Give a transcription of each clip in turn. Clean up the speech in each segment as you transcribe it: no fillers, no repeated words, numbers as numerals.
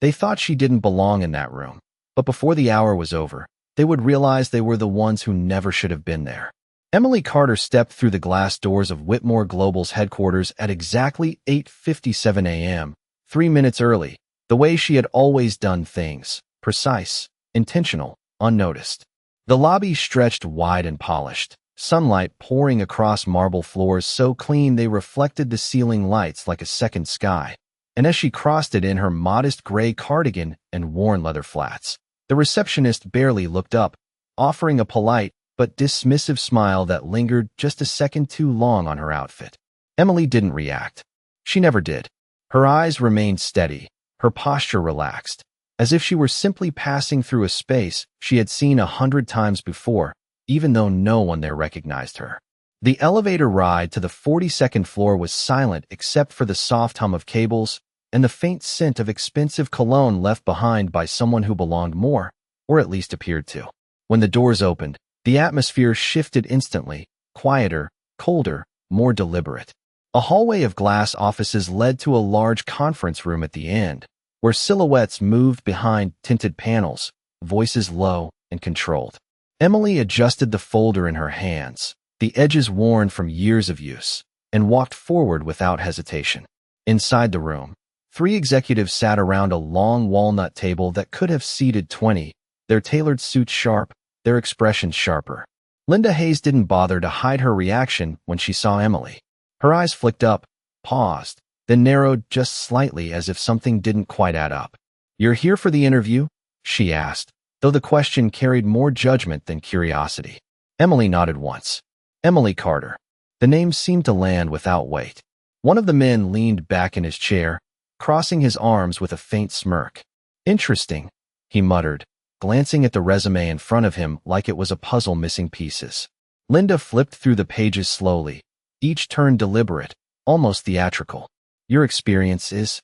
They thought she didn't belong in that room, but before the hour was over, they would realize they were the ones who never should have been there. Emily Carter stepped through the glass doors of Whitmore Global's headquarters at exactly 8:57 a.m., 3 minutes early, the way she had always done things, precise, intentional, unnoticed. The lobby stretched wide and polished, sunlight pouring across marble floors so clean they reflected the ceiling lights like a second sky. And as she crossed it in her modest gray cardigan and worn leather flats, the receptionist barely looked up, offering a polite but dismissive smile that lingered just a second too long on her outfit. Emily didn't react. She never did. Her eyes remained steady, her posture relaxed, as if she were simply passing through a space she had seen 100 times before, even though no one there recognized her. The elevator ride to the 42nd floor was silent except for the soft hum of cables and the faint scent of expensive cologne left behind by someone who belonged more, or at least appeared to. When the doors opened, the atmosphere shifted instantly, quieter, colder, more deliberate. A hallway of glass offices led to a large conference room at the end, where silhouettes moved behind tinted panels, voices low and controlled. Emily adjusted the folder in her hands, the edges worn from years of use, and walked forward without hesitation. Inside the room, 3 executives sat around a long walnut table that could have seated 20, their tailored suits sharp, their expressions sharper. Linda Hayes didn't bother to hide her reaction when she saw Emily. Her eyes flicked up, paused, then narrowed just slightly as if something didn't quite add up. "You're here for the interview?" she asked, though the question carried more judgment than curiosity. Emily nodded once. Emily Carter. The name seemed to land without weight. One of the men leaned back in his chair, crossing his arms with a faint smirk. "Interesting," he muttered, glancing at the resume in front of him like it was a puzzle missing pieces. Linda flipped through the pages slowly, each turn deliberate, almost theatrical. "Your experience is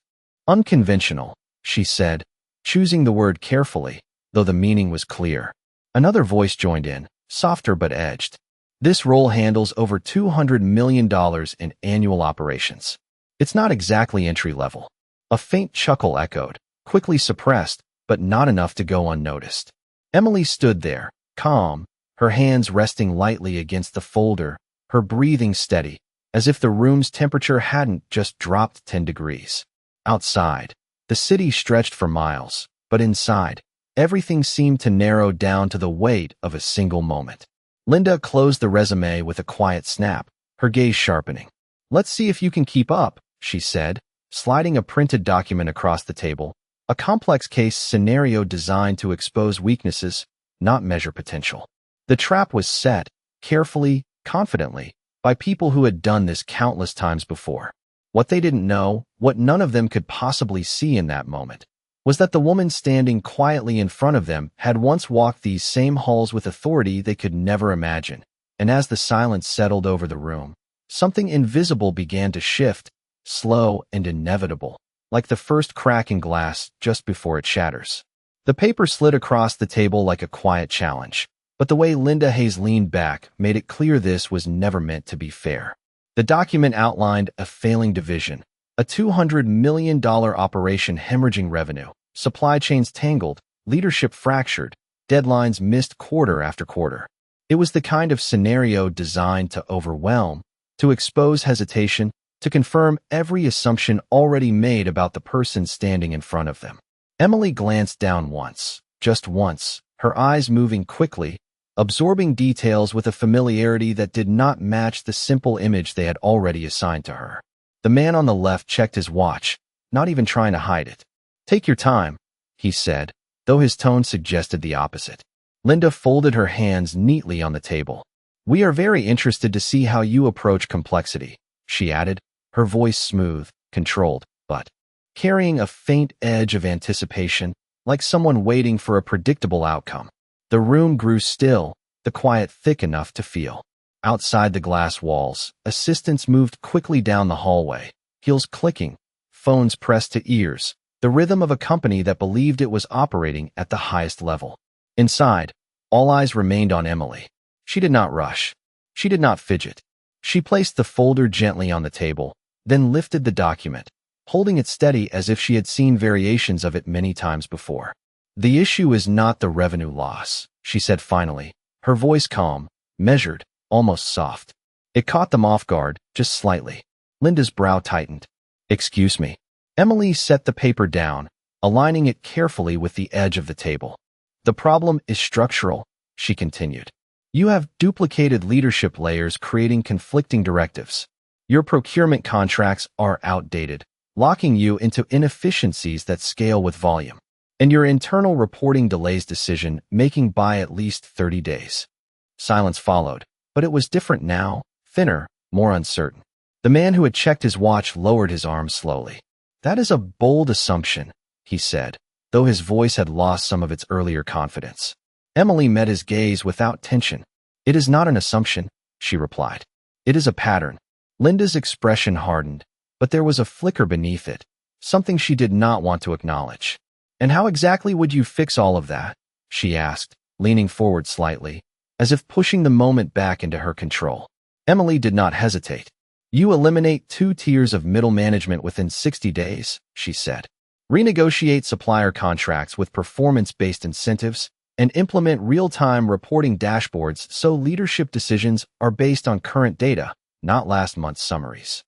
unconventional," she said, choosing the word carefully, though the meaning was clear. Another voice joined in, softer but edged. "This role handles over $200 million in annual operations. It's not exactly entry-level." A faint chuckle echoed, quickly suppressed, but not enough to go unnoticed. Emily stood there, calm, her hands resting lightly against the folder, her breathing steady, as if the room's temperature hadn't just dropped 10 degrees. Outside, the city stretched for miles, but inside, everything seemed to narrow down to the weight of a single moment. Linda closed the resume with a quiet snap, her gaze sharpening. "Let's see if you can keep up," she said, sliding a printed document across the table, a complex case scenario designed to expose weaknesses, not measure potential. The trap was set, carefully, confidently, by people who had done this countless times before. What they didn't know, what none of them could possibly see in that moment, was that the woman standing quietly in front of them had once walked these same halls with authority they could never imagine. And as the silence settled over the room, something invisible began to shift, slow and inevitable, like the first crack in glass just before it shatters. The paper slid across the table like a quiet challenge, but the way Linda Hayes leaned back made it clear this was never meant to be fair. The document outlined a failing division, a $200 million operation hemorrhaging revenue, supply chains tangled, leadership fractured, deadlines missed quarter after quarter. It was the kind of scenario designed to overwhelm, to expose hesitation, to confirm every assumption already made about the person standing in front of them. Emily glanced down once, just once, her eyes moving quickly, absorbing details with a familiarity that did not match the simple image they had already assigned to her. The man on the left checked his watch, not even trying to hide it. "Take your time," he said, though his tone suggested the opposite. Linda folded her hands neatly on the table. "We are very interested to see how you approach complexity," she added, her voice smooth, controlled, but carrying a faint edge of anticipation, like someone waiting for a predictable outcome. The room grew still, the quiet thick enough to feel. Outside the glass walls, assistants moved quickly down the hallway, heels clicking, phones pressed to ears, the rhythm of a company that believed it was operating at the highest level. Inside, all eyes remained on Emily. She did not rush. She did not fidget. She placed the folder gently on the table, then lifted the document, holding it steady as if she had seen variations of it many times before. "The issue is not the revenue loss," she said finally, her voice calm, measured, almost soft. It caught them off guard, just slightly. Linda's brow tightened. "Excuse me." Emily set the paper down, aligning it carefully with the edge of the table. "The problem is structural," she continued. "You have duplicated leadership layers creating conflicting directives. Your procurement contracts are outdated, locking you into inefficiencies that scale with volume. And your internal reporting delays decision-making by at least 30 days. Silence followed, but it was different now, thinner, more uncertain. The man who had checked his watch lowered his arms slowly. "That is a bold assumption," he said, though his voice had lost some of its earlier confidence. Emily met his gaze without tension. "It is not an assumption," she replied. "It is a pattern." Linda's expression hardened, but there was a flicker beneath it, something she did not want to acknowledge. "And how exactly would you fix all of that?" she asked, leaning forward slightly, as if pushing the moment back into her control. Emily did not hesitate. "You eliminate 2 tiers of middle management within 60 days, she said. "Renegotiate supplier contracts with performance-based incentives, and implement real-time reporting dashboards so leadership decisions are based on current data, not last month's summaries."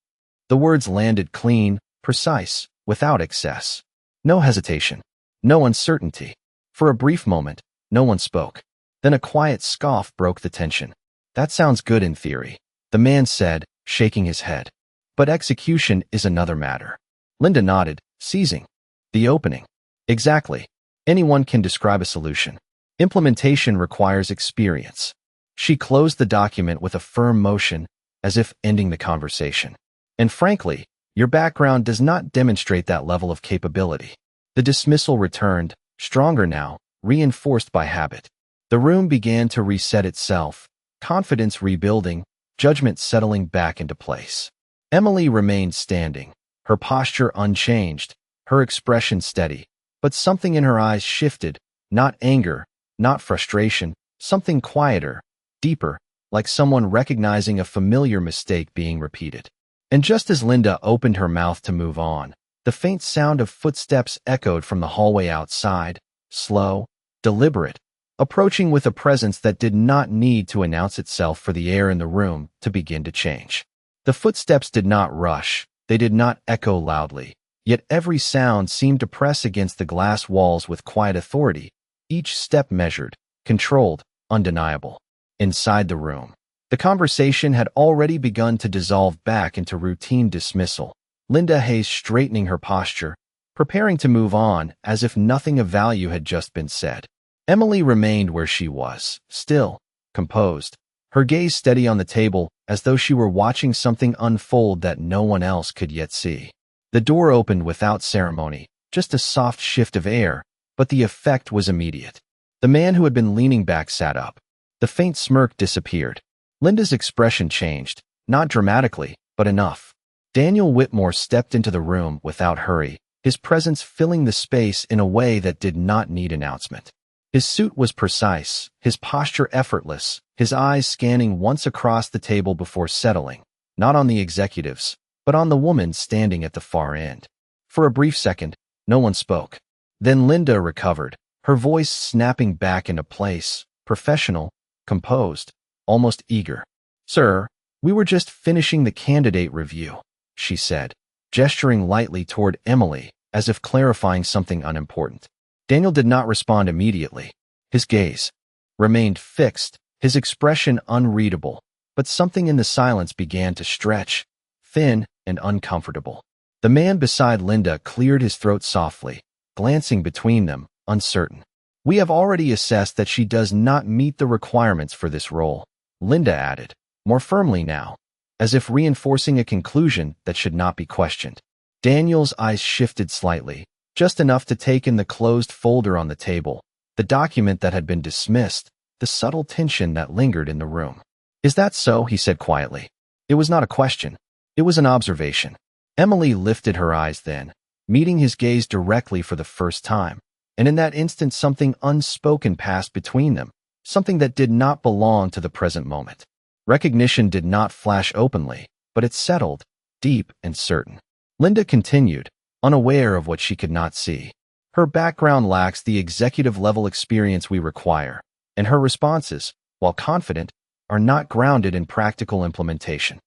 The words landed clean, precise, without excess. No hesitation. No uncertainty. For a brief moment, no one spoke. Then a quiet scoff broke the tension. "That sounds good in theory," the man said, shaking his head. "But execution is another matter." Linda nodded, seizing the opening. "Exactly. Anyone can describe a solution. Implementation requires experience." She closed the document with a firm motion, as if ending the conversation. "And frankly, your background does not demonstrate that level of capability." The dismissal returned, stronger now, reinforced by habit. The room began to reset itself, confidence rebuilding, judgment settling back into place. Emily remained standing, her posture unchanged, her expression steady, but something in her eyes shifted, not anger, not frustration, something quieter, deeper, like someone recognizing a familiar mistake being repeated. And just as Linda opened her mouth to move on, the faint sound of footsteps echoed from the hallway outside, slow, deliberate, approaching with a presence that did not need to announce itself for the air in the room to begin to change. The footsteps did not rush, they did not echo loudly, yet every sound seemed to press against the glass walls with quiet authority, each step measured, controlled, undeniable. Inside the room, the conversation had already begun to dissolve back into routine dismissal, Linda Hayes straightening her posture, preparing to move on as if nothing of value had just been said. Emily remained where she was, still, composed, her gaze steady on the table as though she were watching something unfold that no one else could yet see. The door opened without ceremony, just a soft shift of air, but the effect was immediate. The man who had been leaning back sat up. The faint smirk disappeared. Linda's expression changed, not dramatically, but enough. Daniel Whitmore stepped into the room without hurry, his presence filling the space in a way that did not need announcement. His suit was precise, his posture effortless, his eyes scanning once across the table before settling, not on the executives, but on the woman standing at the far end. For a brief second, no one spoke. Then Linda recovered, her voice snapping back into place, professional, composed, almost eager. "Sir, we were just finishing the candidate review," she said, gesturing lightly toward Emily, as if clarifying something unimportant. Daniel did not respond immediately. His gaze remained fixed, his expression unreadable, but something in the silence began to stretch, thin and uncomfortable. The man beside Linda cleared his throat softly, glancing between them, uncertain. "We have already assessed that she does not meet the requirements for this role," Linda added, more firmly now, as if reinforcing a conclusion that should not be questioned. Daniel's eyes shifted slightly, just enough to take in the closed folder on the table, the document that had been dismissed, the subtle tension that lingered in the room. "Is that so?" he said quietly. It was not a question. It was an observation. Emily lifted her eyes then, meeting his gaze directly for the first time, and in that instant something unspoken passed between them, something that did not belong to the present moment. Recognition did not flash openly, but it settled, deep and certain. Linda continued, unaware of what she could not see. Her background lacks the executive-level experience we require, and her responses, while confident, are not grounded in practical implementation.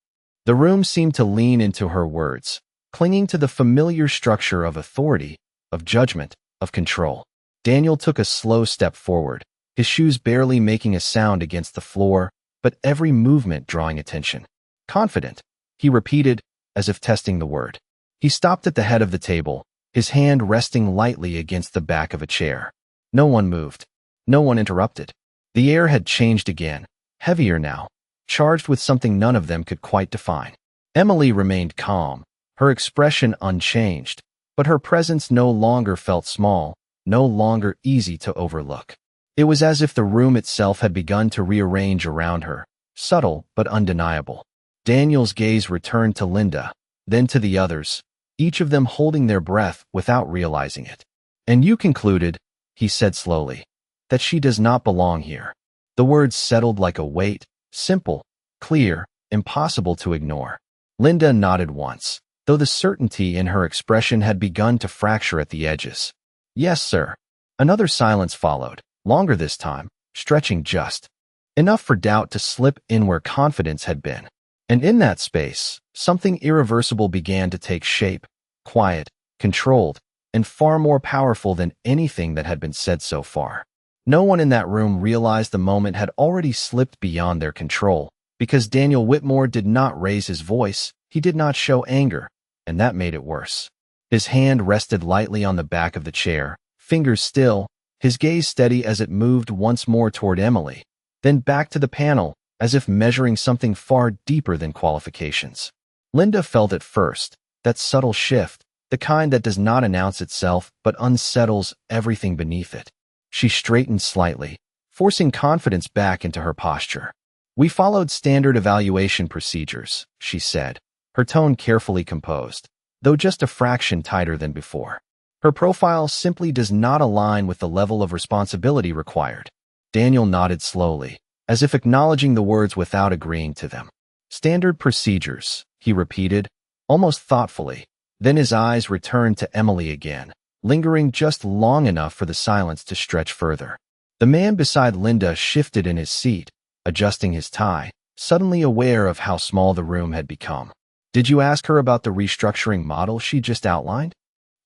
The room seemed to lean into her words, clinging to the familiar structure of authority, of judgment, of control. Daniel took a slow step forward, his shoes barely making a sound against the floor, but every movement drawing attention. Confident, he repeated, as if testing the word. He stopped at the head of the table, his hand resting lightly against the back of a chair. No one moved. No one interrupted. The air had changed again, heavier now, charged with something none of them could quite define. Emily remained calm, her expression unchanged, but her presence no longer felt small, no longer easy to overlook. It was as if the room itself had begun to rearrange around her, subtle but undeniable. Daniel's gaze returned to Linda, then to the others, each of them holding their breath without realizing it. "And you concluded," he said slowly, "that she does not belong here." The words settled like a weight, simple, clear, impossible to ignore. Linda nodded once, though the certainty in her expression had begun to fracture at the edges. "Yes, sir." Another silence followed, longer this time, stretching just enough for doubt to slip in where confidence had been. And in that space, something irreversible began to take shape, quiet, controlled, and far more powerful than anything that had been said so far. No one in that room realized the moment had already slipped beyond their control, because Daniel Whitmore did not raise his voice, he did not show anger, and that made it worse. His hand rested lightly on the back of the chair, fingers still, his gaze steady as it moved once more toward Emily, then back to the panel, as if measuring something far deeper than qualifications. Linda felt it first, that subtle shift, the kind that does not announce itself but unsettles everything beneath it. She straightened slightly, forcing confidence back into her posture. "We followed standard evaluation procedures," she said, her tone carefully composed, though just a fraction tighter than before. "Her profile simply does not align with the level of responsibility required." Daniel nodded slowly, as if acknowledging the words without agreeing to them. "Standard procedures," he repeated, almost thoughtfully. Then his eyes returned to Emily again, lingering just long enough for the silence to stretch further. The man beside Linda shifted in his seat, adjusting his tie, suddenly aware of how small the room had become. "Did you ask her about the restructuring model she just outlined?"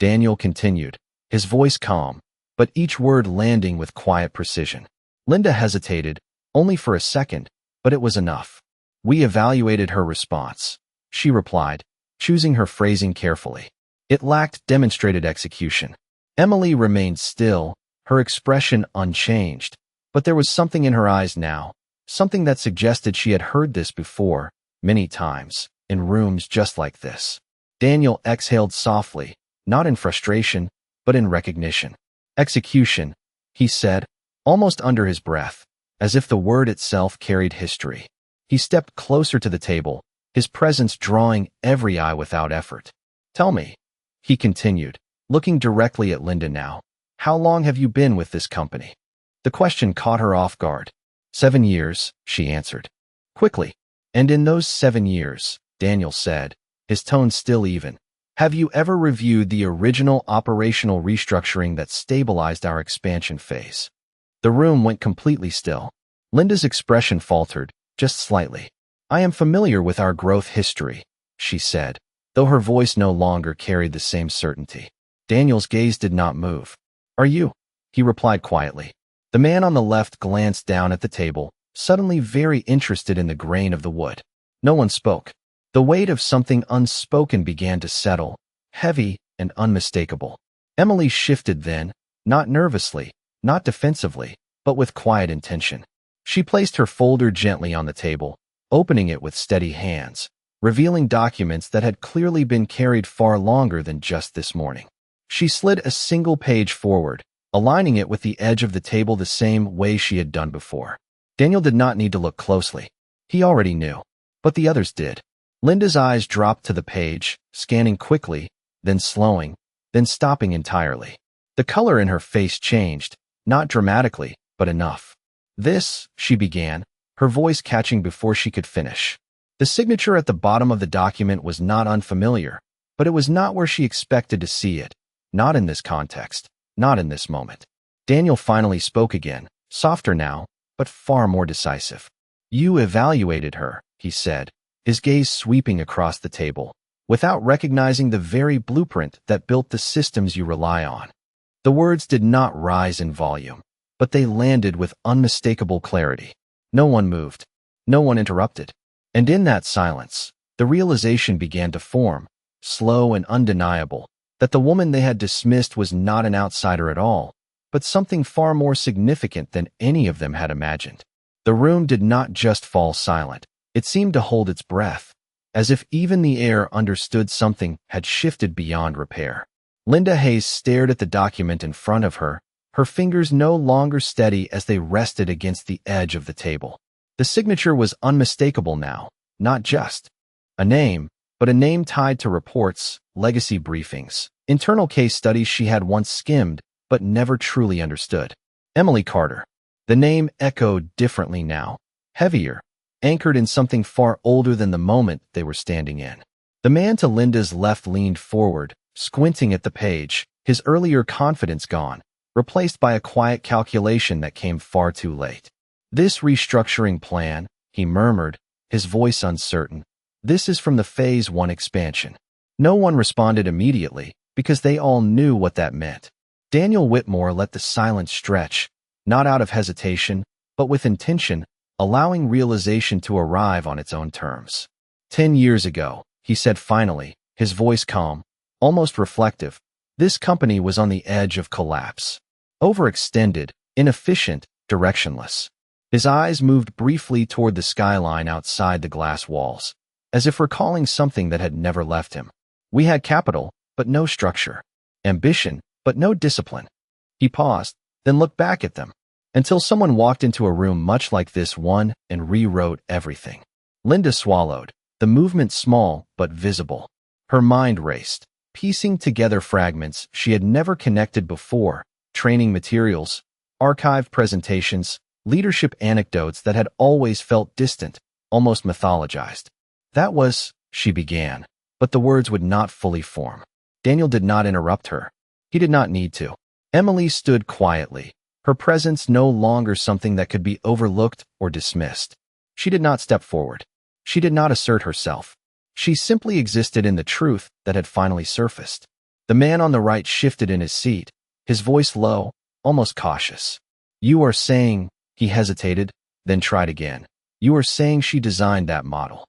Daniel continued, his voice calm, but each word landing with quiet precision. Linda hesitated, only for a second, but it was enough. "We evaluated her response," she replied, choosing her phrasing carefully. It lacked demonstrated execution. Emily remained still, her expression unchanged, but there was something in her eyes now, something that suggested she had heard this before, many times, in rooms just like this. Daniel exhaled softly, not in frustration, but in recognition. "Execution," he said, almost under his breath, as if the word itself carried history. He stepped closer to the table, his presence drawing every eye without effort. "Tell me," he continued, looking directly at Linda now, "how long have you been with this company?" The question caught her off guard. 7 years, she answered. Quickly. "And in those 7 years," Daniel said, his tone still even, "have you ever reviewed the original operational restructuring that stabilized our expansion phase?" The room went completely still. Linda's expression faltered, just slightly. "I am familiar with our growth history," she said, though her voice no longer carried the same certainty. Daniel's gaze did not move. "Are you?" he replied quietly. The man on the left glanced down at the table, suddenly very interested in the grain of the wood. No one spoke. The weight of something unspoken began to settle, heavy and unmistakable. Emily shifted then, not nervously, not defensively, but with quiet intention. She placed her folder gently on the table, opening it with steady hands, revealing documents that had clearly been carried far longer than just this morning. She slid a single page forward, aligning it with the edge of the table the same way she had done before. Daniel did not need to look closely. He already knew. But the others did. Linda's eyes dropped to the page, scanning quickly, then slowing, then stopping entirely. The color in her face changed, not dramatically, but enough. "This," she began, her voice catching before she could finish. The signature at the bottom of the document was not unfamiliar, but it was not where she expected to see it. Not in this context. Not in this moment. Daniel finally spoke again, softer now, but far more decisive. You evaluated her, he said, his gaze sweeping across the table, without recognizing the very blueprint that built the systems you rely on. The words did not rise in volume, but they landed with unmistakable clarity. No one moved. No one interrupted. And in that silence, the realization began to form, slow and undeniable, that the woman they had dismissed was not an outsider at all, but something far more significant than any of them had imagined. The room did not just fall silent. It seemed to hold its breath, as if even the air understood something had shifted beyond repair. Linda Hayes stared at the document in front of her, her fingers no longer steady as they rested against the edge of the table. The signature was unmistakable now, not just a name, but a name tied to reports, legacy briefings, internal case studies she had once skimmed but never truly understood. Emily Carter. The name echoed differently now, heavier, anchored in something far older than the moment they were standing in. The man to Linda's left leaned forward, squinting at the page, his earlier confidence gone, replaced by a quiet calculation that came far too late. This restructuring plan, he murmured, his voice uncertain, this is from the Phase 1 expansion. No one responded immediately, because they all knew what that meant. Daniel Whitmore let the silence stretch, not out of hesitation, but with intention, allowing realization to arrive on its own terms. 10 years ago, he said finally, his voice calm, almost reflective, this company was on the edge of collapse. Overextended, inefficient, directionless. His eyes moved briefly toward the skyline outside the glass walls, as if recalling something that had never left him. We had capital, but no structure. Ambition, but no discipline. He paused, then looked back at them, until someone walked into a room much like this one and rewrote everything. Linda swallowed, the movement small but visible. Her mind raced, piecing together fragments she had never connected before, training materials, archived presentations, leadership anecdotes that had always felt distant, almost mythologized. That was, she began, but the words would not fully form. Daniel did not interrupt her. He did not need to. Emily stood quietly, her presence no longer something that could be overlooked or dismissed. She did not step forward. She did not assert herself. She simply existed in the truth that had finally surfaced. The man on the right shifted in his seat, his voice low, almost cautious. You are saying, he hesitated, then tried again. You are saying she designed that model.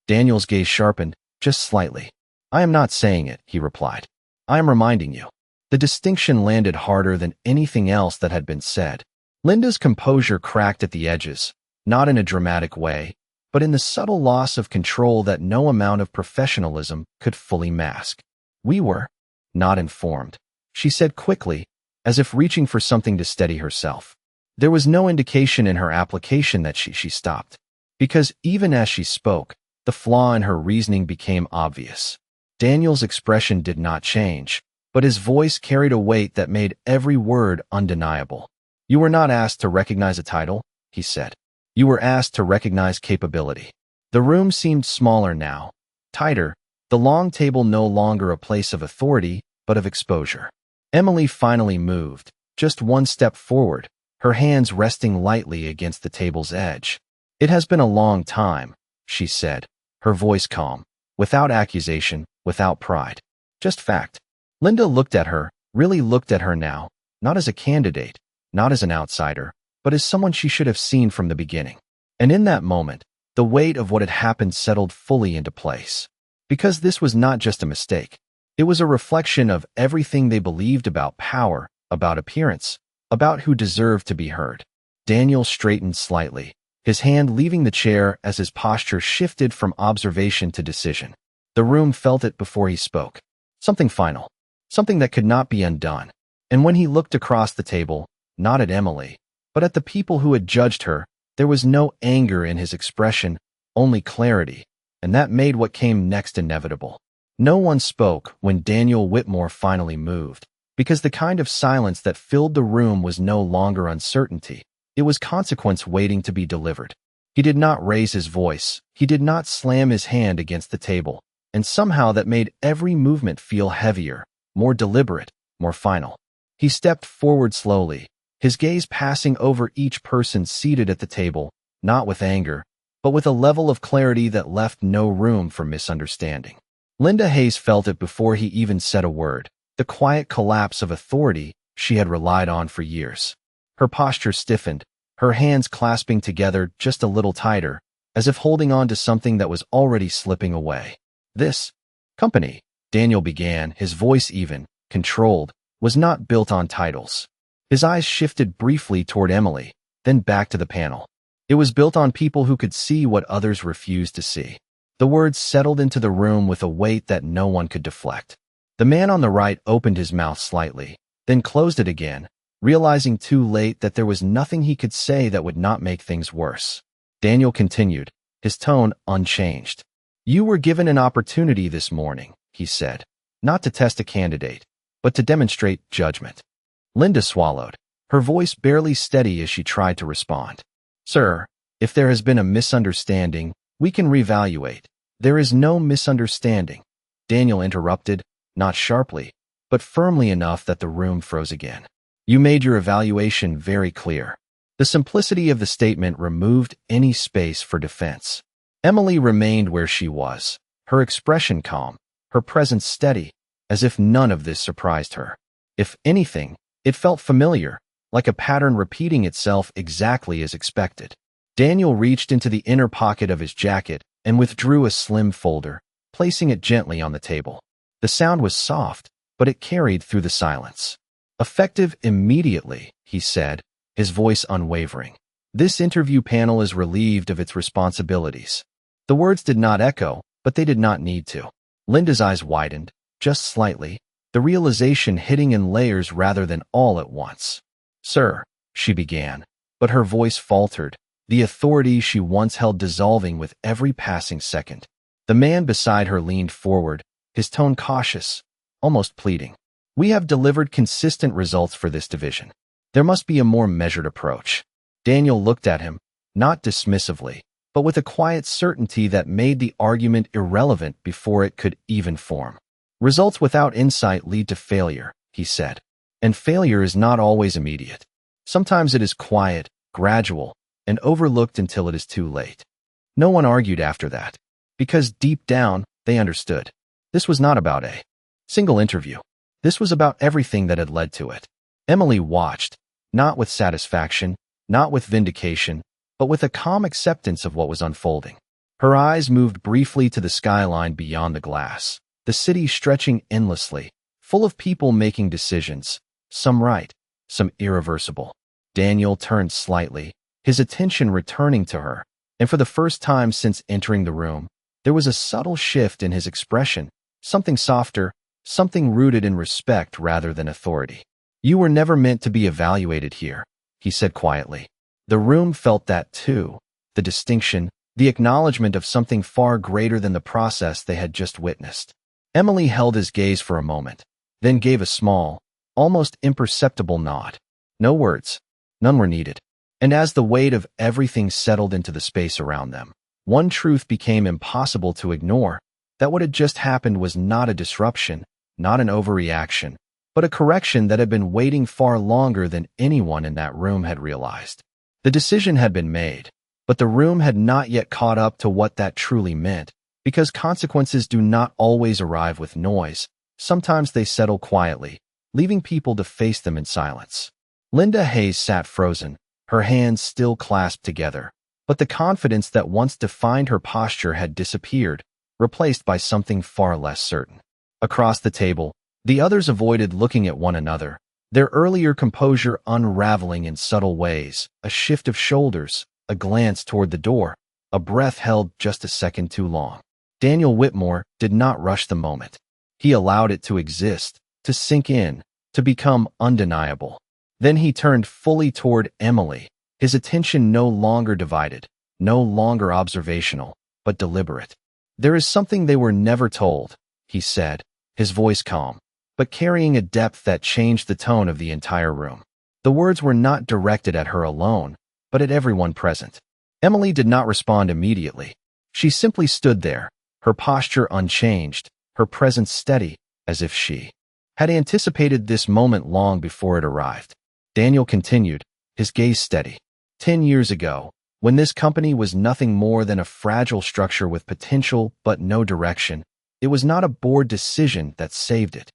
Daniel's gaze sharpened, just slightly. I am not saying it, he replied. I am reminding you. The distinction landed harder than anything else that had been said. Linda's composure cracked at the edges, not in a dramatic way, but in the subtle loss of control that no amount of professionalism could fully mask. We were not informed, she said quickly, as if reaching for something to steady herself. There was no indication in her application that she stopped, because even as she spoke, the flaw in her reasoning became obvious. Daniel's expression did not change, but his voice carried a weight that made every word undeniable. You were not asked to recognize a title, he said. You were asked to recognize capability. The room seemed smaller now, tighter, the long table no longer a place of authority, but of exposure. Emily finally moved, just one step forward, her hands resting lightly against the table's edge. It has been a long time, she said, her voice calm, without accusation, without pride. Just fact. Linda looked at her, really looked at her now, not as a candidate, not as an outsider, but as someone she should have seen from the beginning. And in that moment, the weight of what had happened settled fully into place. Because this was not just a mistake. It was a reflection of everything they believed about power, about appearance, about who deserved to be heard. Daniel straightened slightly, his hand leaving the chair as his posture shifted from observation to decision. The room felt it before he spoke. Something final. Something that could not be undone. And when he looked across the table, not at Emily, but at the people who had judged her, there was no anger in his expression, only clarity, and that made what came next inevitable. No one spoke when Daniel Whitmore finally moved, because the kind of silence that filled the room was no longer uncertainty. It was consequence waiting to be delivered. He did not raise his voice. He did not slam his hand against the table. and somehow that made every movement feel heavier, more deliberate, more final. He stepped forward slowly, his gaze passing over each person seated at the table, not with anger, but with a level of clarity that left no room for misunderstanding. Linda Hayes felt it before he even said a word, the quiet collapse of authority she had relied on for years. Her posture stiffened, her hands clasping together just a little tighter, as if holding on to something that was already slipping away. This company, Daniel began, his voice even, controlled, was not built on titles. His eyes shifted briefly toward Emily, then back to the panel. It was built on people who could see what others refused to see. The words settled into the room with a weight that no one could deflect. The man on the right opened his mouth slightly, then closed it again, realizing too late that there was nothing he could say that would not make things worse. Daniel continued, his tone unchanged. "You were given an opportunity this morning," he said, "not to test a candidate, but to demonstrate judgment." Linda swallowed, her voice barely steady as she tried to respond. "Sir, if there has been a misunderstanding, we can reevaluate." "There is no misunderstanding," Daniel interrupted, not sharply, but firmly enough that the room froze again. "You made your evaluation very clear." The simplicity of the statement removed any space for defense. Emily remained where she was, her expression calm, her presence steady, as if none of this surprised her. If anything, it felt familiar, like a pattern repeating itself exactly as expected. Daniel reached into the inner pocket of his jacket and withdrew a slim folder, placing it gently on the table. The sound was soft, but it carried through the silence. "Effective immediately," he said, his voice unwavering. "This interview panel is relieved of its responsibilities." The words did not echo, but they did not need to. Linda's eyes widened, just slightly, the realization hitting in layers rather than all at once. "Sir," she began, but her voice faltered, the authority she once held dissolving with every passing second. The man beside her leaned forward, his tone cautious, almost pleading. "We have delivered consistent results for this division. There must be a more measured approach." Daniel looked at him, not dismissively, but with a quiet certainty that made the argument irrelevant before it could even form. "Results without insight lead to failure," he said. "And failure is not always immediate. Sometimes it is quiet, gradual, and overlooked until it is too late." No one argued after that, because deep down, they understood. This was not about a single interview. This was about everything that had led to it. Emily watched, not with satisfaction, not with vindication, but with a calm acceptance of what was unfolding. Her eyes moved briefly to the skyline beyond the glass, the city stretching endlessly, full of people making decisions, some right, some irreversible. Daniel turned slightly, his attention returning to her, and for the first time since entering the room, there was a subtle shift in his expression, something softer, something rooted in respect rather than authority. "You were never meant to be evaluated here," he said quietly. The room felt that too, the distinction, the acknowledgement of something far greater than the process they had just witnessed. Emily held his gaze for a moment, then gave a small, almost imperceptible nod. No words, none were needed. And as the weight of everything settled into the space around them, one truth became impossible to ignore, that what had just happened was not a disruption, not an overreaction, but a correction that had been waiting far longer than anyone in that room had realized. The decision had been made, but the room had not yet caught up to what that truly meant, because consequences do not always arrive with noise. Sometimes they settle quietly, leaving people to face them in silence. Linda Hayes sat frozen, her hands still clasped together, but the confidence that once defined her posture had disappeared, replaced by something far less certain. Across the table, the others avoided looking at one another, their earlier composure unraveling in subtle ways, a shift of shoulders, a glance toward the door, a breath held just a second too long. Daniel Whitmore did not rush the moment. He allowed it to exist, to sink in, to become undeniable. Then he turned fully toward Emily, his attention no longer divided, no longer observational, but deliberate. "There is something they were never told," he said, his voice calm, but carrying a depth that changed the tone of the entire room. The words were not directed at her alone, but at everyone present. Emily did not respond immediately. She simply stood there, her posture unchanged, her presence steady, as if she had anticipated this moment long before it arrived. Daniel continued, his gaze steady. 10 years ago, when this company was nothing more than a fragile structure with potential but no direction, it was not a board decision that saved it.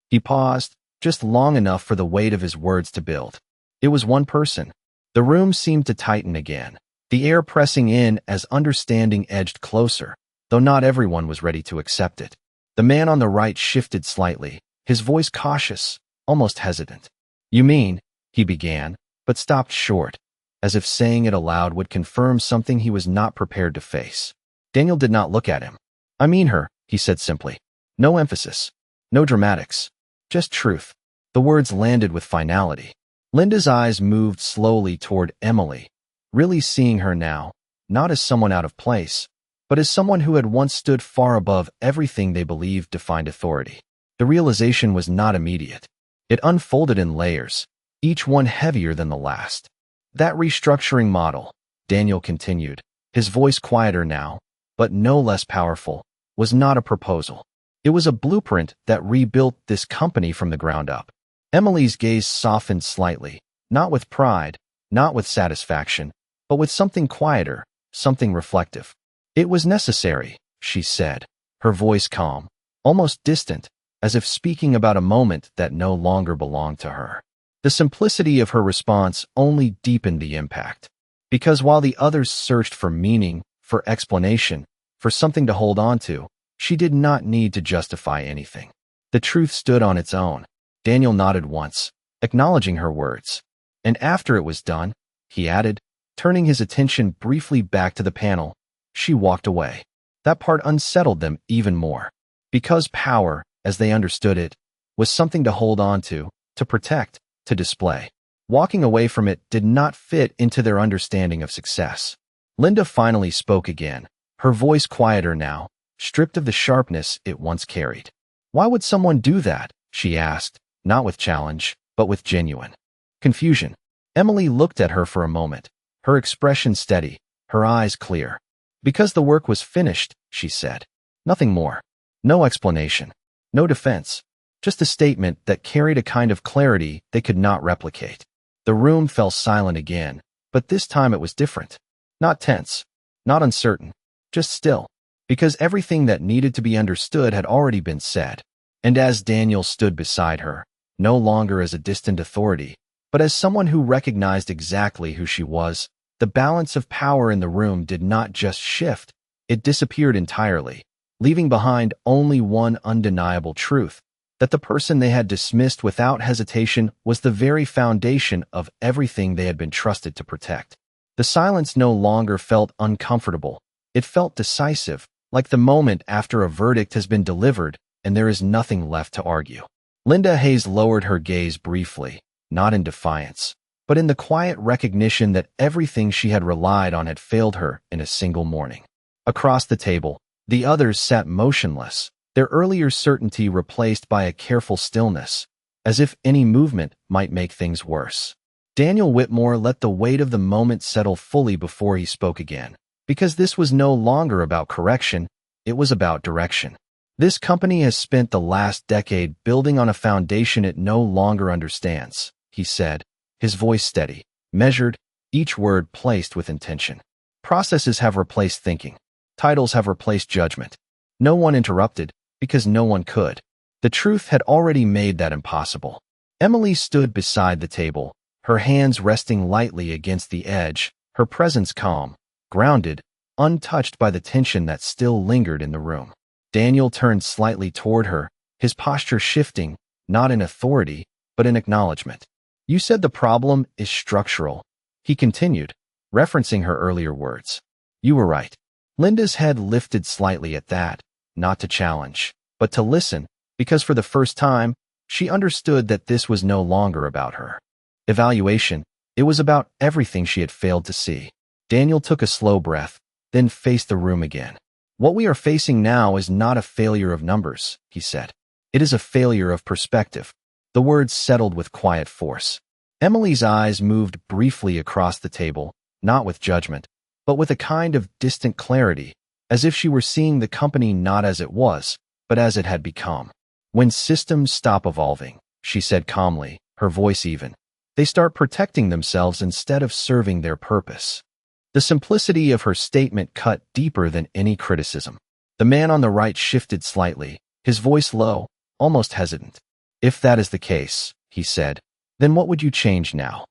He paused, just long enough for the weight of his words to build. It was one person. The room seemed to tighten again, the air pressing in as understanding edged closer, though not everyone was ready to accept it. The man on the right shifted slightly, his voice cautious, almost hesitant. "You mean," he began, but stopped short, as if saying it aloud would confirm something he was not prepared to face. Daniel did not look at him. "I mean her," he said simply. No emphasis, no dramatics, just truth. The words landed with finality. Linda's eyes moved slowly toward Emily, really seeing her now, not as someone out of place, but as someone who had once stood far above everything they believed defined authority. The realization was not immediate. It unfolded in layers, each one heavier than the last. "That restructuring model," Daniel continued, his voice quieter now, but no less powerful, was not a proposal. It was a blueprint that rebuilt this company from the ground up. Emily's gaze softened slightly, not with pride, not with satisfaction, but with something quieter, something reflective. "It was necessary," she said, her voice calm, almost distant, as if speaking about a moment that no longer belonged to her. The simplicity of her response only deepened the impact. Because while the others searched for meaning, for explanation, for something to hold on to, she did not need to justify anything. The truth stood on its own. Daniel nodded once, acknowledging her words. And after it was done, he added, turning his attention briefly back to the panel, she walked away. That part unsettled them even more. Because power, as they understood it, was something to hold on to protect, to display. Walking away from it did not fit into their understanding of success. Linda finally spoke again, her voice quieter now, stripped of the sharpness it once carried. "Why would someone do that?" she asked, not with challenge, but with genuine confusion. Emily looked at her for a moment, her expression steady, her eyes clear. "Because the work was finished," she said. Nothing more. No explanation. No defense. Just a statement that carried a kind of clarity they could not replicate. The room fell silent again, but this time it was different. Not tense, not uncertain, just still, because everything that needed to be understood had already been said. And as Daniel stood beside her, no longer as a distant authority, but as someone who recognized exactly who she was, the balance of power in the room did not just shift, it disappeared entirely, leaving behind only one undeniable truth, that the person they had dismissed without hesitation was the very foundation of everything they had been trusted to protect. The silence no longer felt uncomfortable. It felt decisive, like the moment after a verdict has been delivered and there is nothing left to argue. Linda Hayes lowered her gaze briefly, not in defiance, but in the quiet recognition that everything she had relied on had failed her in a single morning. Across the table, the others sat motionless, their earlier certainty replaced by a careful stillness, as if any movement might make things worse. Daniel Whitmore let the weight of the moment settle fully before he spoke again, because this was no longer about correction, it was about direction. This company has spent the last decade building on a foundation it no longer understands, he said, his voice steady, measured, each word placed with intention. Processes have replaced thinking. Titles have replaced judgment. No one interrupted, because no one could. The truth had already made that impossible. Emily stood beside the table, her hands resting lightly against the edge, her presence calm, grounded, untouched by the tension that still lingered in the room. Daniel turned slightly toward her, his posture shifting, not in authority, but in acknowledgement. "You said the problem is structural," he continued, referencing her earlier words. "You were right." Linda's head lifted slightly at that, not to challenge, but to listen, because for the first time, she understood that this was no longer about her evaluation, it was about everything she had failed to see. Daniel took a slow breath, then faced the room again. "What we are facing now is not a failure of numbers," he said. "It is a failure of perspective." The words settled with quiet force. Emily's eyes moved briefly across the table, not with judgment, but with a kind of distant clarity, as if she were seeing the company not as it was, but as it had become. When systems stop evolving, she said calmly, her voice even, they start protecting themselves instead of serving their purpose. The simplicity of her statement cut deeper than any criticism. The man on the right shifted slightly, his voice low, almost hesitant. If that is the case, he said, then what would you change now?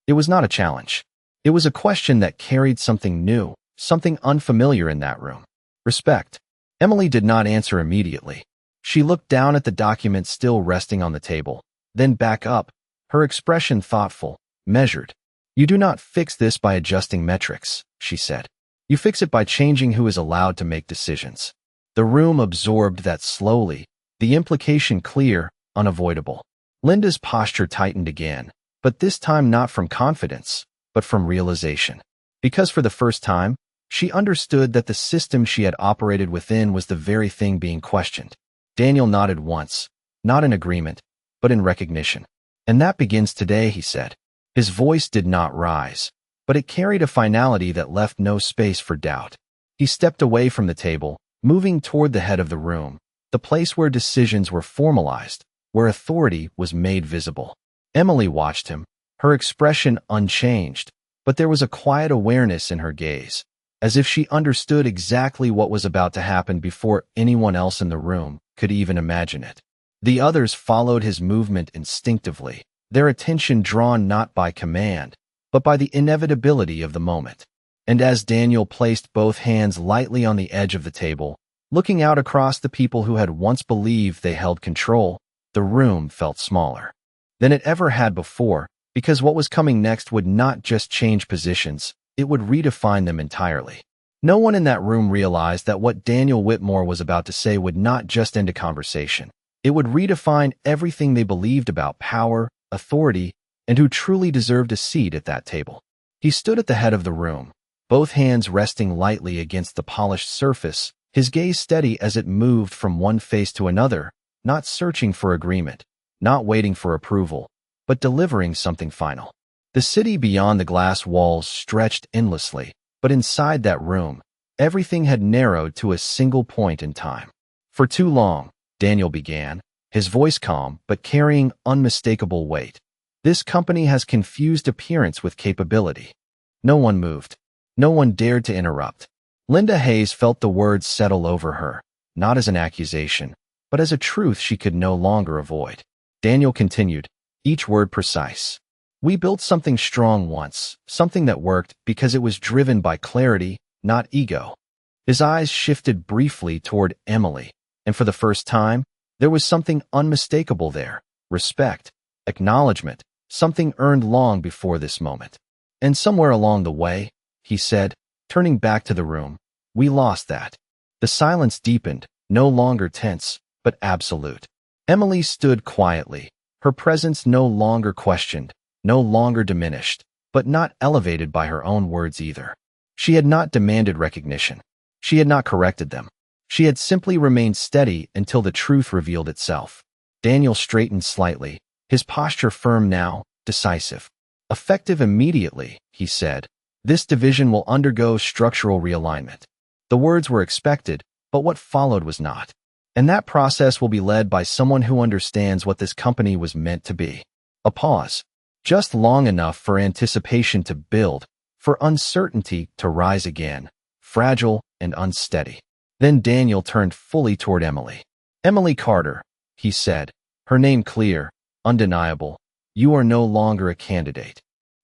It was not a challenge. It was a question that carried something new, something unfamiliar in that room. Respect. Emily did not answer immediately. She looked down at the document still resting on the table, then back up, her expression thoughtful, measured. You do not fix this by adjusting metrics, she said. You fix it by changing who is allowed to make decisions. The room absorbed that slowly, the implication clear, unavoidable. Linda's posture tightened again, but this time not from confidence, but from realization. Because for the first time, she understood that the system she had operated within was the very thing being questioned. Daniel nodded once, not in agreement, but in recognition. And that begins today, he said. His voice did not rise, but it carried a finality that left no space for doubt. He stepped away from the table, moving toward the head of the room, the place where decisions were formalized, where authority was made visible. Emily watched him, her expression unchanged, but there was a quiet awareness in her gaze, as if she understood exactly what was about to happen before anyone else in the room could even imagine it. The others followed his movement instinctively, their attention drawn not by command, but by the inevitability of the moment. And as Daniel placed both hands lightly on the edge of the table, looking out across the people who had once believed they held control, the room felt smaller than it ever had before, because what was coming next would not just change positions, it would redefine them entirely. No one in that room realized that what Daniel Whitmore was about to say would not just end a conversation. It would redefine everything they believed about power, authority, and who truly deserved a seat at that table. He stood at the head of the room, both hands resting lightly against the polished surface, his gaze steady as it moved from one face to another, not searching for agreement, not waiting for approval, but delivering something final. The city beyond the glass walls stretched endlessly, but inside that room, everything had narrowed to a single point in time. For too long, Daniel began, his voice calm but carrying unmistakable weight. This company has confused appearance with capability. No one moved. No one dared to interrupt. Linda Hayes felt the words settle over her, not as an accusation, but as a truth she could no longer avoid. Daniel continued, each word precise. We built something strong once, something that worked because it was driven by clarity, not ego. His eyes shifted briefly toward Emily, and for the first time, there was something unmistakable there, respect, acknowledgement, something earned long before this moment. And somewhere along the way, he said, turning back to the room, we lost that. The silence deepened, no longer tense, but absolute. Emily stood quietly, her presence no longer questioned, no longer diminished, but not elevated by her own words either. She had not demanded recognition. She had not corrected them. She had simply remained steady until the truth revealed itself. Daniel straightened slightly, his posture firm now, decisive. Effective immediately, he said, this division will undergo structural realignment. The words were expected, but what followed was not. And that process will be led by someone who understands what this company was meant to be. A pause. Just long enough for anticipation to build, for uncertainty to rise again, fragile and unsteady. Then Daniel turned fully toward Emily. Emily Carter, he said, her name clear, undeniable, you are no longer a candidate.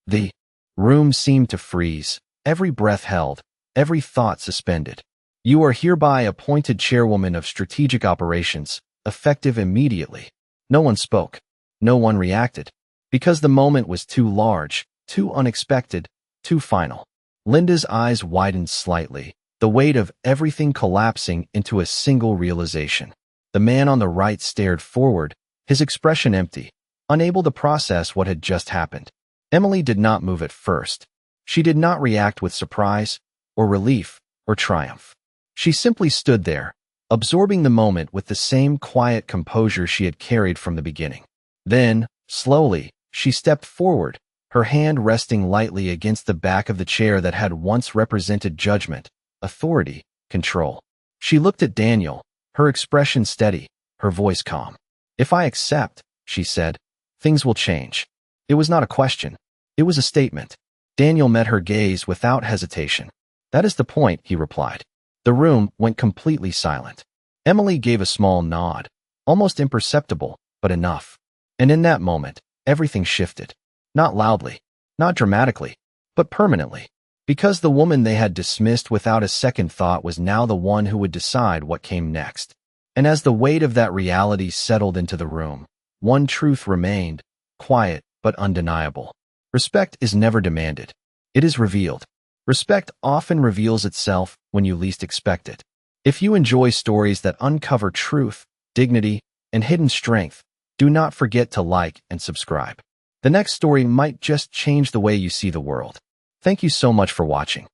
The room seemed to freeze, every breath held, every thought suspended. You are hereby appointed chairwoman of strategic operations, effective immediately. No one spoke. No one reacted. Because the moment was too large, too unexpected, too final. Linda's eyes widened slightly, the weight of everything collapsing into a single realization. The man on the right stared forward, his expression empty, unable to process what had just happened. Emily did not move at first. She did not react with surprise, or relief, or triumph. She simply stood there, absorbing the moment with the same quiet composure she had carried from the beginning. Then, slowly, she stepped forward, her hand resting lightly against the back of the chair that had once represented judgment, authority, control. She looked at Daniel, her expression steady, her voice calm. If I accept, she said, things will change. It was not a question. It was a statement. Daniel met her gaze without hesitation. That is the point, he replied. The room went completely silent. Emily gave a small nod, almost imperceptible, but enough. And in that moment, everything shifted. Not loudly, not dramatically, but permanently. Because the woman they had dismissed without a second thought was now the one who would decide what came next. And as the weight of that reality settled into the room, one truth remained, quiet but undeniable. Respect is never demanded. It is revealed. Respect often reveals itself when you least expect it. If you enjoy stories that uncover truth, dignity, and hidden strength, do not forget to like and subscribe. The next story might just change the way you see the world. Thank you so much for watching.